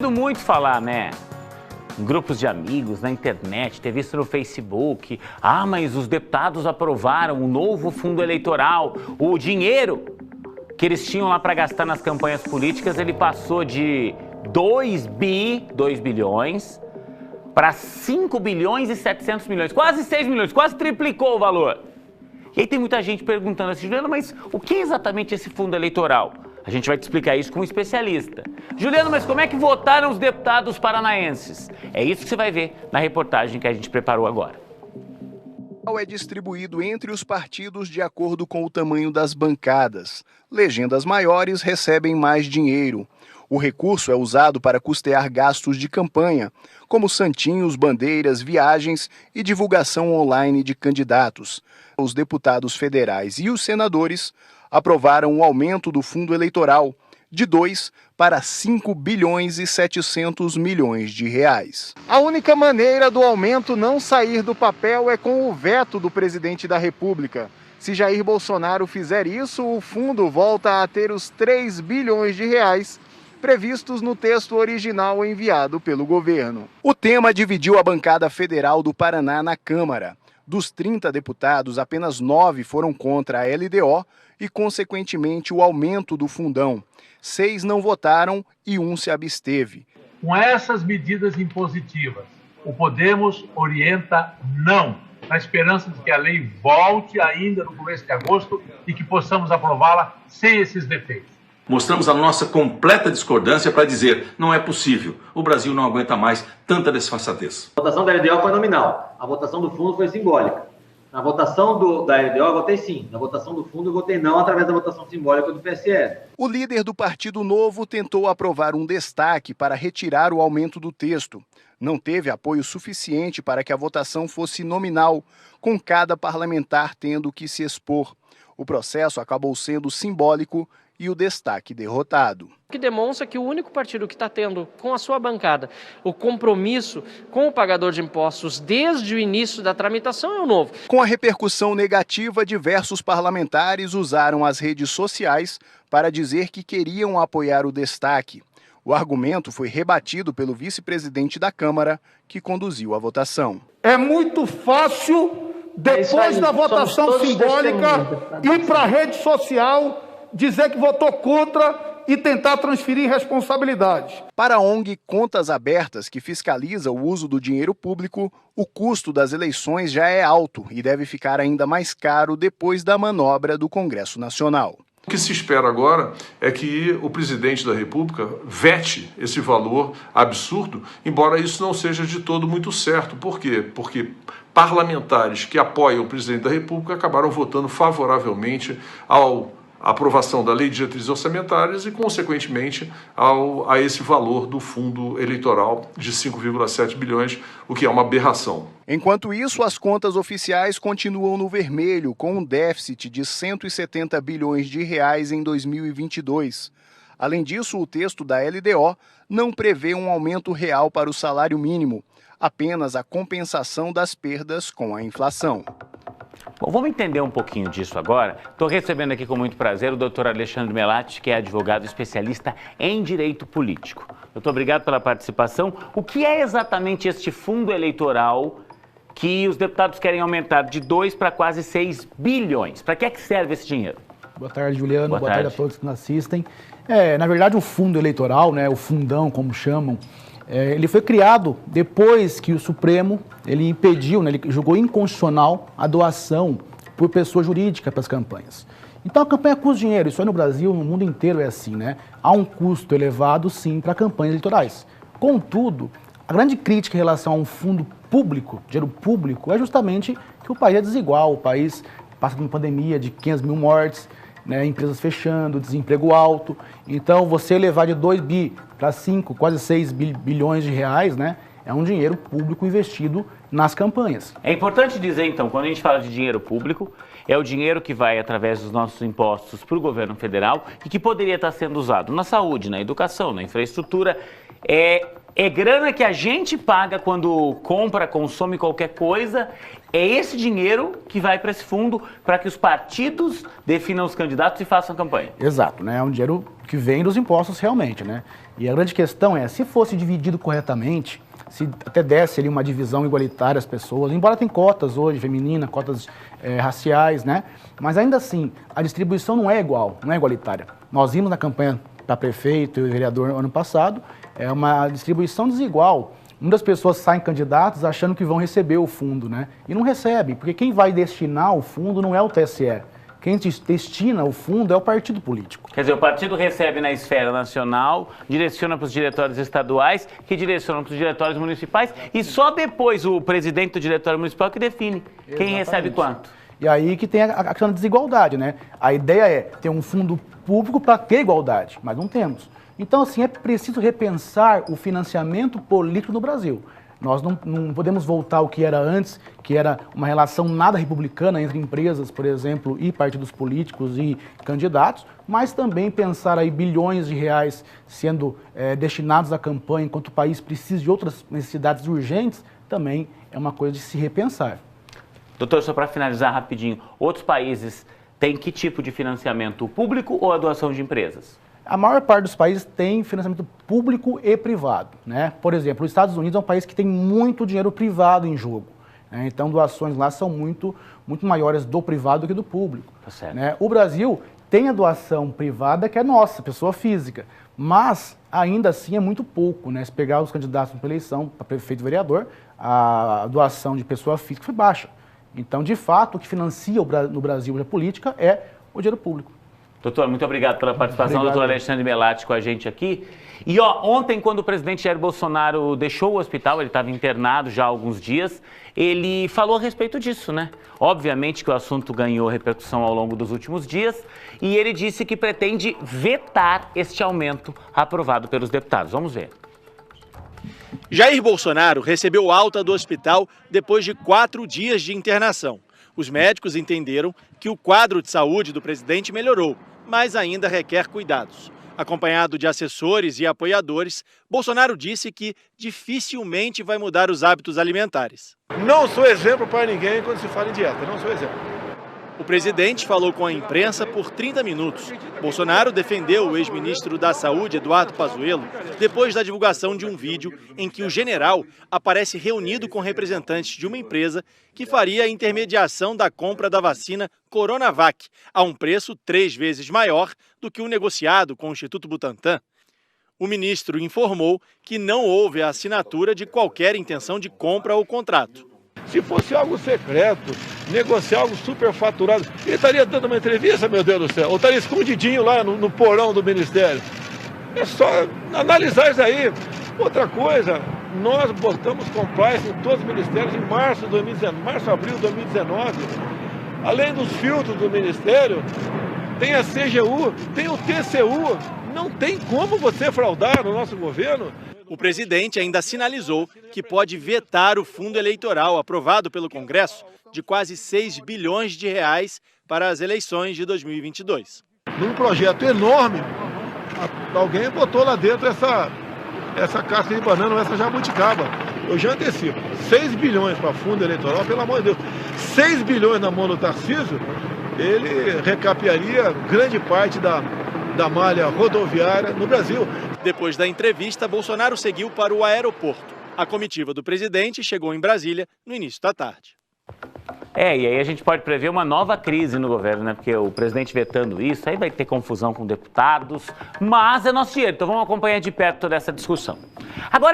Muito falar, né? Em grupos de amigos, na internet, ter visto no Facebook. Ah, mas os deputados aprovaram o novo fundo eleitoral. O dinheiro que eles tinham lá para gastar nas campanhas políticas, ele passou de 2 bilhões para 5 bilhões e 700 milhões. Quase 6 milhões, quase triplicou o valor. E aí tem muita gente perguntando assim, Juliano, mas o que é exatamente esse fundo eleitoral? A gente vai te explicar isso com um especialista. Juliano, mas como é que votaram os deputados paranaenses? É isso que você vai ver na reportagem que a gente preparou agora. É distribuído entre os partidos de acordo com o tamanho das bancadas. Legendas maiores recebem mais dinheiro. O recurso é usado para custear gastos de campanha, como santinhos, bandeiras, viagens e divulgação online de candidatos. Os deputados federais e os senadores aprovaram o aumento do fundo eleitoral de 2 para 5 bilhões e 700 milhões de reais. A única maneira do aumento não sair do papel é com o veto do presidente da República. Se Jair Bolsonaro fizer isso, o fundo volta a ter os 3 bilhões de reais previstos no texto original enviado pelo governo. O tema dividiu a bancada federal do Paraná na Câmara. Dos 30 deputados, apenas 9 foram contra a LDO e, consequentemente, o aumento do fundão. 6 não votaram e 1 se absteve. Com essas medidas impositivas, o Podemos orienta não, na esperança de que a lei volte ainda no começo de agosto e que possamos aprová-la sem esses defeitos. Mostramos a nossa completa discordância para dizer, não é possível, o Brasil não aguenta mais tanta desfaçatez. A votação da LDO foi nominal, a votação do fundo foi simbólica. Na votação da LDO eu votei sim, na votação do fundo eu votei não através da votação simbólica do PSL. O líder do Partido Novo tentou aprovar um destaque para retirar o aumento do texto. Não teve apoio suficiente para que a votação fosse nominal, com cada parlamentar tendo que se expor. O processo acabou sendo simbólico e o destaque derrotado. Que demonstra que o único partido que está tendo com a sua bancada o compromisso com o pagador de impostos desde o início da tramitação é o Novo. Com a repercussão negativa, diversos parlamentares usaram as redes sociais para dizer que queriam apoiar o destaque. O argumento foi rebatido pelo vice-presidente da Câmara, que conduziu a votação. É muito fácil, depois da votação simbólica, ir para a rede social, dizer que votou contra e tentar transferir responsabilidades. Para a ONG Contas Abertas, que fiscaliza o uso do dinheiro público, o custo das eleições já é alto e deve ficar ainda mais caro depois da manobra do Congresso Nacional. O que se espera agora é que o presidente da República vete esse valor absurdo, embora isso não seja de todo muito certo. Por quê? Porque parlamentares que apoiam o presidente da República acabaram votando favoravelmente à aprovação da Lei de Diretrizes Orçamentárias e, consequentemente, a esse valor do fundo eleitoral de 5,7 bilhões, o que é uma aberração. Enquanto isso, as contas oficiais continuam no vermelho, com um déficit de 170 bilhões de reais em 2022. Além disso, o texto da LDO não prevê um aumento real para o salário mínimo, apenas a compensação das perdas com a inflação. Bom, vamos entender um pouquinho disso agora. Estou recebendo aqui com muito prazer o doutor Alexandre Melatti, que é advogado especialista em direito político. Doutor, obrigado pela participação. O que é exatamente este fundo eleitoral que os deputados querem aumentar de 2 para quase 6 bilhões? Para que é que serve esse dinheiro? Boa tarde, Juliano. Boa tarde a todos que nos assistem. Na verdade, o fundo eleitoral, né, o fundão, como chamam, ele foi criado depois que o Supremo ele impediu, né, ele julgou inconstitucional a doação por pessoa jurídica para as campanhas. Então a campanha custa dinheiro, isso aí no Brasil, no mundo inteiro é assim, né? Há um custo elevado, sim, para campanhas eleitorais. Contudo, a grande crítica em relação a um fundo público, dinheiro público, é justamente que o país é desigual, o país passa por uma pandemia de 500 mil mortes, né, empresas fechando, desemprego alto. Então, você elevar de 2 bi para 5, quase 6 bilhões de reais, né, é um dinheiro público investido nas campanhas. É importante dizer, então, quando a gente fala de dinheiro público, é o dinheiro que vai, através dos nossos impostos, para o governo federal e que poderia estar sendo usado na saúde, na educação, na infraestrutura. é grana que a gente paga quando compra, consome qualquer coisa. É esse dinheiro que vai para esse fundo para que os partidos definam os candidatos e façam campanha. Exato, né? É um dinheiro que vem dos impostos realmente, né? E a grande questão é, se fosse dividido corretamente, se até desse ali uma divisão igualitária às pessoas, embora tem cotas hoje, feminina, cotas raciais, né? Mas ainda assim, a distribuição não é igual, não é igualitária. Nós vimos na campanha para prefeito e vereador ano passado, é uma distribuição desigual. Muitas pessoas saem candidatos achando que vão receber o fundo, né? E não recebem, porque quem vai destinar o fundo não é o TSE. Quem destina o fundo é o partido político. Quer dizer, o partido recebe na esfera nacional, direciona para os diretórios estaduais, que direcionam para os diretórios municipais, e só depois o presidente do diretório municipal que define quem recebe quanto. E aí que tem a questão da desigualdade, né? A ideia é ter um fundo público para ter igualdade, mas não temos. Então, assim, é preciso repensar o financiamento político no Brasil. Nós não podemos voltar ao que era antes, que era uma relação nada republicana entre empresas, por exemplo, e partidos políticos e candidatos, mas também pensar aí bilhões de reais sendo destinados à campanha, enquanto o país precisa de outras necessidades urgentes, também é uma coisa de se repensar. Doutor, só para finalizar rapidinho, outros países têm que tipo de financiamento, o público ou a doação de empresas? A maior parte dos países tem financiamento público e privado, né? Por exemplo, os Estados Unidos é um país que tem muito dinheiro privado em jogo, né? Então doações lá são muito maiores do privado do que do público. Tá certo. Né? O Brasil tem a doação privada que é nossa, pessoa física, mas ainda assim é muito pouco, né? Se pegar os candidatos para eleição, para prefeito e vereador, a doação de pessoa física foi baixa. Então, de fato, o que financia no Brasil a política é o dinheiro público. Doutor, muito obrigado pela participação, doutor Alexandre Melatti com a gente aqui. E ontem, quando o presidente Jair Bolsonaro deixou o hospital, ele estava internado já há alguns dias, ele falou a respeito disso, né? Obviamente que o assunto ganhou repercussão ao longo dos últimos dias e ele disse que pretende vetar este aumento aprovado pelos deputados. Vamos ver. Jair Bolsonaro recebeu alta do hospital depois de 4 dias de internação. Os médicos entenderam que o quadro de saúde do presidente melhorou, mas ainda requer cuidados. Acompanhado de assessores e apoiadores, Bolsonaro disse que dificilmente vai mudar os hábitos alimentares. Não sou exemplo para ninguém quando se fala em dieta, não sou exemplo. O presidente falou com a imprensa por 30 minutos. Bolsonaro defendeu o ex-ministro da Saúde, Eduardo Pazuello, depois da divulgação de um vídeo em que o general aparece reunido com representantes de uma empresa que faria a intermediação da compra da vacina Coronavac, a um preço 3 vezes maior do que o negociado com o Instituto Butantan. O ministro informou que não houve a assinatura de qualquer intenção de compra ou contrato. Se fosse algo secreto, negociar algo superfaturado, ele estaria dando uma entrevista, meu Deus do céu, ou estaria escondidinho lá no porão do Ministério. É só analisar isso aí. Outra coisa, nós botamos compliance em todos os ministérios em março de 2019, março, abril de 2019. Além dos filtros do Ministério, tem a CGU, tem o TCU. Não tem como você fraudar no nosso governo. O presidente ainda sinalizou que pode vetar o fundo eleitoral aprovado pelo Congresso de quase 6 bilhões de reais para as eleições de 2022. Num projeto enorme, alguém botou lá dentro essa casca de banana, essa jabuticaba. Eu já antecipo, 6 bilhões para fundo eleitoral, pelo amor de Deus. 6 bilhões na mão do Tarcísio, ele recapearia grande parte da malha rodoviária no Brasil. Depois da entrevista, Bolsonaro seguiu para o aeroporto. A comitiva do presidente chegou em Brasília no início da tarde. E aí a gente pode prever uma nova crise no governo, né? Porque o presidente vetando isso, aí vai ter confusão com deputados, mas é nosso dinheiro, então vamos acompanhar de perto toda essa discussão. Agora